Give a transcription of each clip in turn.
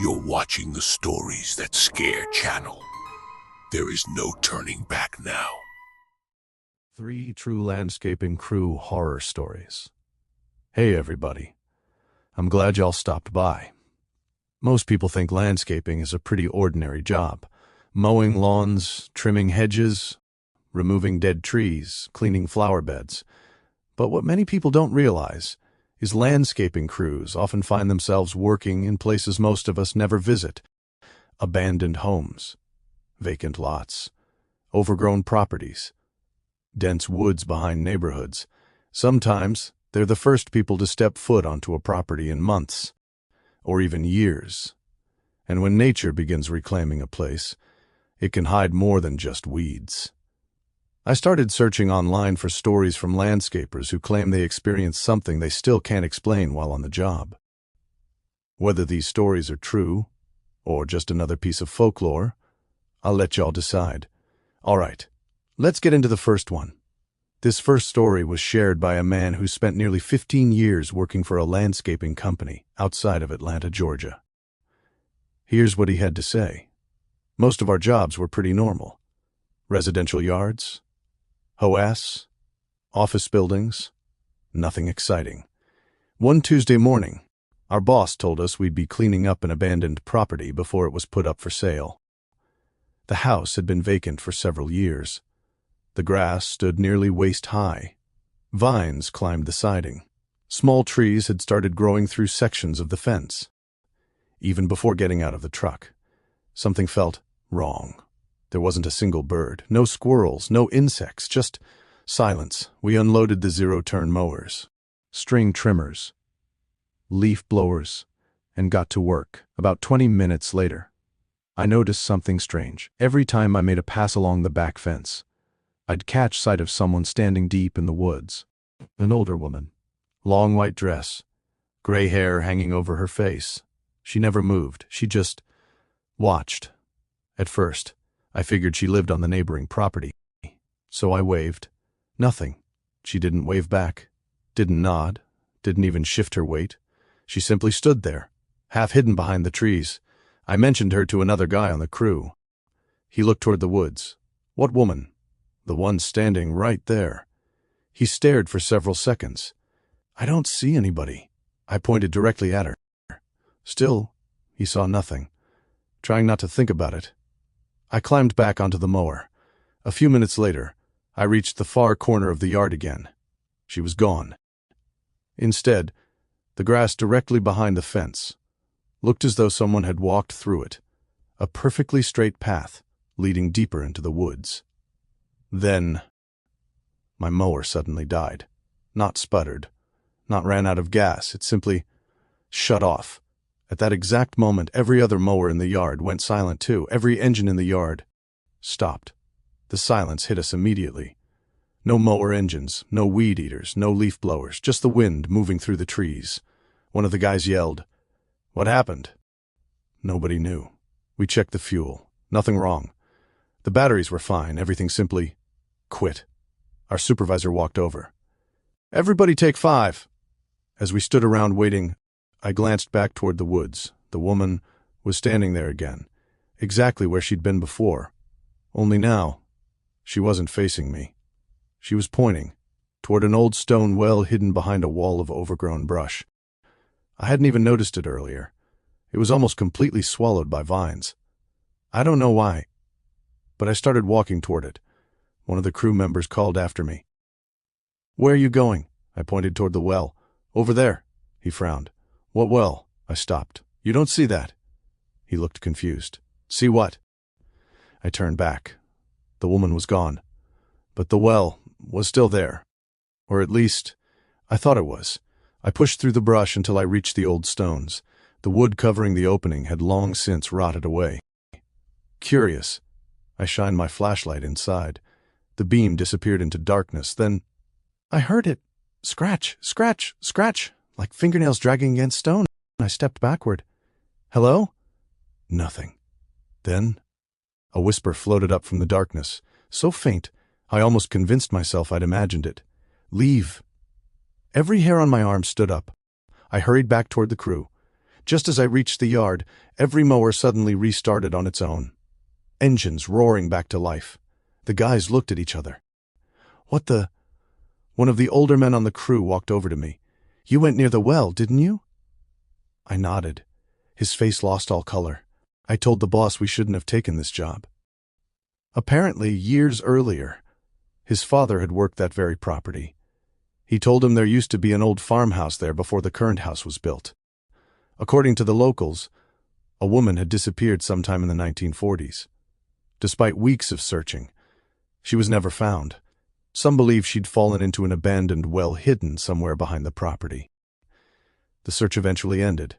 You're watching the Stories That Scare channel. There is no turning back now. 3 True Landscaping Crew Horror Stories. Hey everybody, I'm glad y'all stopped by. Most people think landscaping is a pretty ordinary job. Mowing lawns, trimming hedges, removing dead trees, cleaning flower beds. But what many people don't realize is landscaping crews often find themselves working in places most of us never visit. Abandoned homes, vacant lots, overgrown properties, dense woods behind neighborhoods. Sometimes they're the first people to step foot onto a property in months, or even years. And when nature begins reclaiming a place, it can hide more than just weeds. I started searching online for stories from landscapers who claim they experienced something they still can't explain while on the job. Whether these stories are true, or just another piece of folklore, I'll let y'all decide. All right, let's get into the first one. This first story was shared by a man who spent nearly 15 years working for a landscaping company outside of Atlanta, Georgia. Here's what he had to say. Most of our jobs were pretty normal. Residential yards, OS, office buildings, nothing exciting. One Tuesday morning, our boss told us we'd be cleaning up an abandoned property before it was put up for sale. The house had been vacant for several years. The grass stood nearly waist-high. Vines climbed the siding. Small trees had started growing through sections of the fence. Even before getting out of the truck, something felt wrong. There wasn't a single bird, no squirrels, no insects, just silence. We unloaded the zero-turn mowers, string trimmers, leaf blowers, and got to work. About 20 minutes later, I noticed something strange. Every time I made a pass along the back fence, I'd catch sight of someone standing deep in the woods. An older woman, long white dress, gray hair hanging over her face. She never moved. She just watched. At first, I figured she lived on the neighboring property, so I waved. Nothing. She didn't wave back, didn't nod, didn't even shift her weight. She simply stood there, half hidden behind the trees. I mentioned her to another guy on the crew. He looked toward the woods. What woman? The one standing right there. He stared for several seconds. I don't see anybody. I pointed directly at her. Still, he saw nothing. Trying not to think about it, I climbed back onto the mower. A few minutes later, I reached the far corner of the yard again. She was gone. Instead, the grass directly behind the fence looked as though someone had walked through it, a perfectly straight path leading deeper into the woods. Then, my mower suddenly died. Not sputtered, not ran out of gas, it simply shut off. At that exact moment, every other mower in the yard went silent too. Every engine in the yard stopped. The silence hit us immediately. No mower engines, no weed eaters, no leaf blowers, just the wind moving through the trees. One of the guys yelled, "What happened?" Nobody knew. We checked the fuel. Nothing wrong. The batteries were fine. Everything simply quit. Our supervisor walked over. "Everybody take 5. As we stood around waiting, I glanced back toward the woods. The woman was standing there again, exactly where she'd been before. Only now, she wasn't facing me. She was pointing toward an old stone well hidden behind a wall of overgrown brush. I hadn't even noticed it earlier. It was almost completely swallowed by vines. I don't know why, but I started walking toward it. One of the crew members called after me. "Where are you going?" I pointed toward the well. "Over there." He frowned. "What well?" I stopped. "You don't see that." He looked confused. "See what?" I turned back. The woman was gone, but the well was still there. Or at least, I thought it was. I pushed through the brush until I reached the old stones. The wood covering the opening had long since rotted away. Curious, I shined my flashlight inside. The beam disappeared into darkness. Then I heard it. Scratch, scratch, scratch, like fingernails dragging against stone. I stepped backward. "Hello?" Nothing. Then a whisper floated up from the darkness, so faint I almost convinced myself I'd imagined it. "Leave." Every hair on my arm stood up. I hurried back toward the crew. Just as I reached the yard, every mower suddenly restarted on its own. Engines roaring back to life. The guys looked at each other. "What the—" One of the older men on the crew walked over to me. "You went near the well, didn't you?" I nodded. His face lost all color. "I told the boss we shouldn't have taken this job." Apparently, years earlier, his father had worked that very property. He told him there used to be an old farmhouse there before the current house was built. According to the locals, a woman had disappeared sometime in the 1940s. Despite weeks of searching, she was never found. Some believe she'd fallen into an abandoned well hidden somewhere behind the property. The search eventually ended.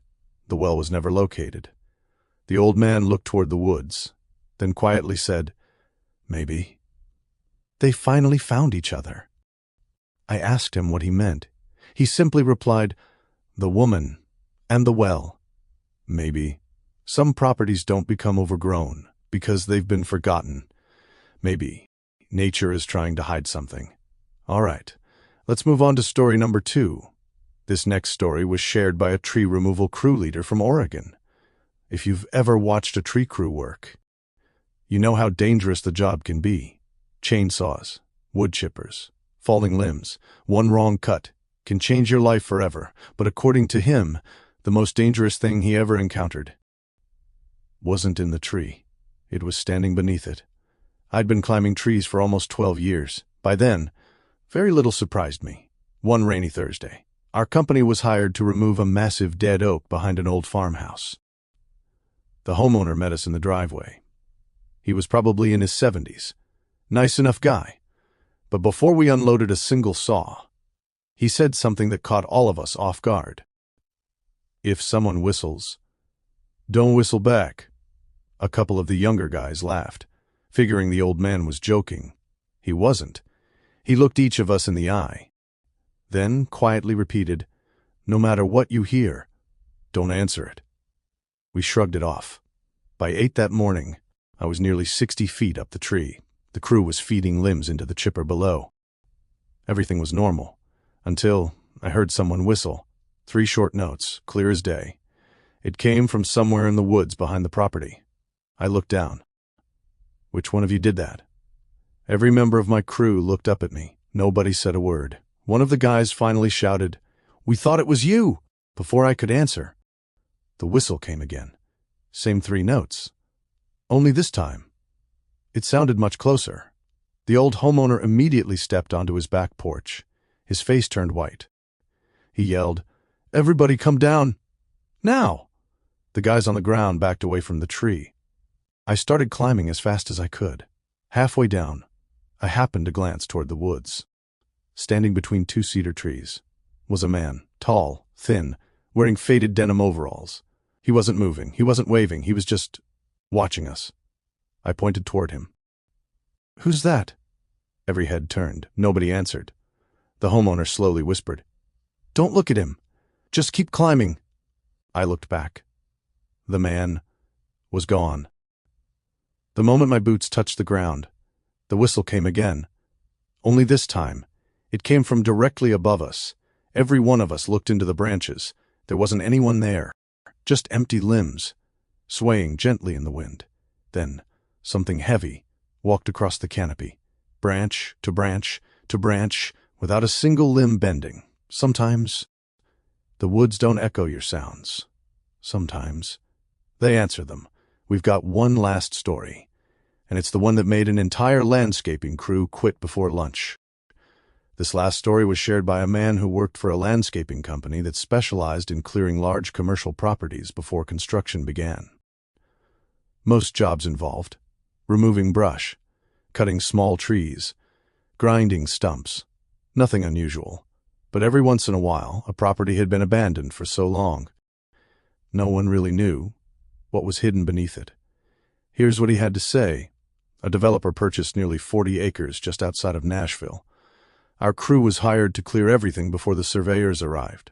The well was never located. The old man looked toward the woods, then quietly said, "Maybe." They finally found each other. I asked him what he meant. He simply replied, "The woman and the well. Maybe. Some properties don't become overgrown because they've been forgotten. Maybe nature is trying to hide something." All right, let's move on to story number 2. This next story was shared by a tree removal crew leader from Oregon. If you've ever watched a tree crew work, you know how dangerous the job can be. Chainsaws, wood chippers, falling limbs, one wrong cut can change your life forever. But according to him, the most dangerous thing he ever encountered wasn't in the tree. It was standing beneath it. I'd been climbing trees for almost 12 years. By then, very little surprised me. One rainy Thursday, our company was hired to remove a massive dead oak behind an old farmhouse. The homeowner met us in the driveway. He was probably in his 70s. Nice enough guy. But before we unloaded a single saw, he said something that caught all of us off guard. "If someone whistles, don't whistle back." A couple of the younger guys laughed, figuring the old man was joking. He wasn't. He looked each of us in the eye, then quietly repeated, "No matter what you hear, don't answer it." We shrugged it off. By 8 that morning, I was nearly 60 feet up the tree. The crew was feeding limbs into the chipper below. Everything was normal, until I heard someone whistle. 3 short notes, clear as day. It came from somewhere in the woods behind the property. I looked down. "Which one of you did that?" Every member of my crew looked up at me. Nobody said a word. One of the guys finally shouted, "We thought it was you!" Before I could answer, the whistle came again. Same 3 notes. Only this time, it sounded much closer. The old homeowner immediately stepped onto his back porch. His face turned white. He yelled, "Everybody come down! Now!" The guys on the ground backed away from the tree. I started climbing as fast as I could. Halfway down, I happened to glance toward the woods. Standing between 2 cedar trees was a man, tall, thin, wearing faded denim overalls. He wasn't moving, he wasn't waving, he was just watching us. I pointed toward him. "Who's that?" Every head turned. Nobody answered. The homeowner slowly whispered, "Don't look at him. Just keep climbing." I looked back. The man was gone. The moment my boots touched the ground, the whistle came again. Only this time, it came from directly above us. Every one of us looked into the branches. There wasn't anyone there, just empty limbs, swaying gently in the wind. Then, something heavy walked across the canopy, branch to branch to branch, without a single limb bending. Sometimes, the woods don't echo your sounds. Sometimes, they answer them. We've got one last story, and it's the one that made an entire landscaping crew quit before lunch. This last story was shared by a man who worked for a landscaping company that specialized in clearing large commercial properties before construction began. Most jobs involved removing brush, cutting small trees, grinding stumps. Nothing unusual, but every once in a while, a property had been abandoned for so long, no one really knew what was hidden beneath it. Here's what he had to say. A developer purchased nearly 40 acres just outside of Nashville. Our crew was hired to clear everything before the surveyors arrived.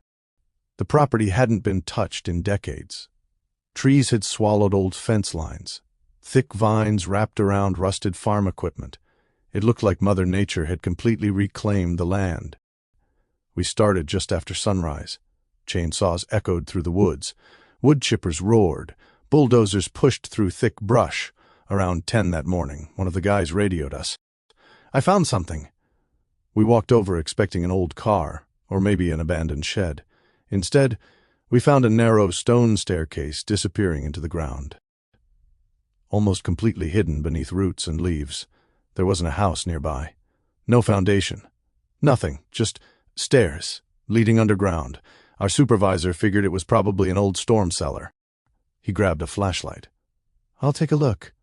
The property hadn't been touched in decades. Trees had swallowed old fence lines. Thick vines wrapped around rusted farm equipment. It looked like Mother Nature had completely reclaimed the land. We started just after sunrise. Chainsaws echoed through the woods. Wood chippers roared. Bulldozers pushed through thick brush. Around 10 that morning, one of the guys radioed us. "I found something." We walked over expecting an old car, or maybe an abandoned shed. Instead, we found a narrow stone staircase disappearing into the ground. Almost completely hidden beneath roots and leaves. There wasn't a house nearby. No foundation. Nothing, just stairs, leading underground. Our supervisor figured it was probably an old storm cellar. He grabbed a flashlight. "I'll take a look."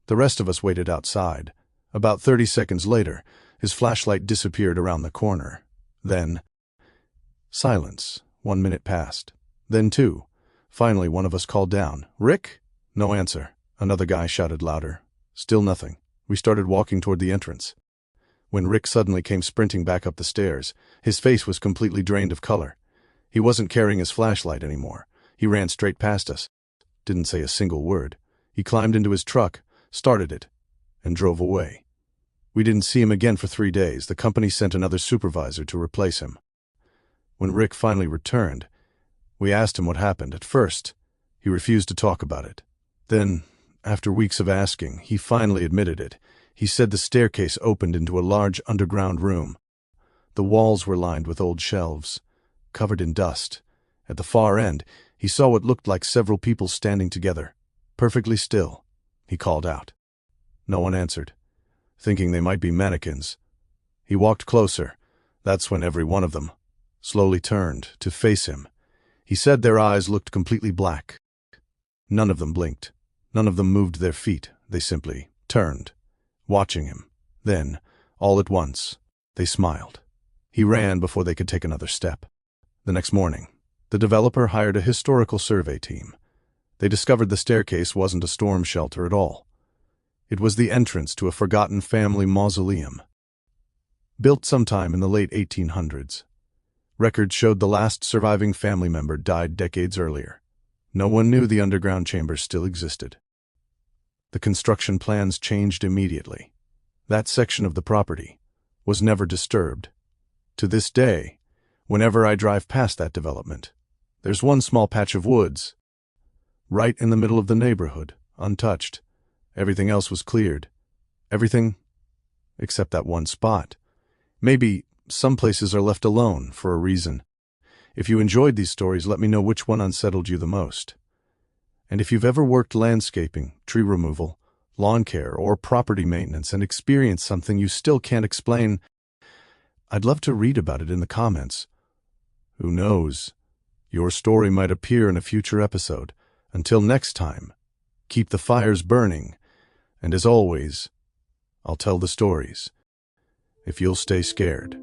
The rest of us waited outside. About 30 seconds later, his flashlight disappeared around the corner. Then, silence. 1 minute passed. Then 2. Finally, one of us called down, "Rick?" No answer. Another guy shouted louder. Still nothing. We started walking toward the entrance. When Rick suddenly came sprinting back up the stairs, his face was completely drained of color. He wasn't carrying his flashlight anymore. He ran straight past us. Didn't say a single word. He climbed into his truck, started it, and drove away. We didn't see him again for 3 days. The company sent another supervisor to replace him. When Rick finally returned, we asked him what happened. At first, he refused to talk about it. Then, after weeks of asking, he finally admitted it. He said the staircase opened into a large underground room. The walls were lined with old shelves, covered in dust. At the far end, he saw what looked like several people standing together, perfectly still. He called out. No one answered, thinking they might be mannequins. He walked closer. That's when every one of them slowly turned to face him. He said their eyes looked completely black. None of them blinked. None of them moved their feet. They simply turned, watching him. Then, all at once, they smiled. He ran before they could take another step. The next morning, the developer hired a historical survey team. They discovered the staircase wasn't a storm shelter at all. It was the entrance to a forgotten family mausoleum. Built sometime in the late 1800s. Records showed the last surviving family member died decades earlier. No one knew the underground chambers still existed. The construction plans changed immediately. That section of the property was never disturbed. To this day, whenever I drive past that development, there's one small patch of woods, right in the middle of the neighborhood, untouched. Everything else was cleared. Everything except that one spot. Maybe some places are left alone for a reason. If you enjoyed these stories, let me know which one unsettled you the most. And if you've ever worked landscaping, tree removal, lawn care, or property maintenance and experienced something you still can't explain, I'd love to read about it in the comments. Who knows? Your story might appear in a future episode. Until next time, keep the fires burning. And as always, I'll tell the stories if you'll stay scared.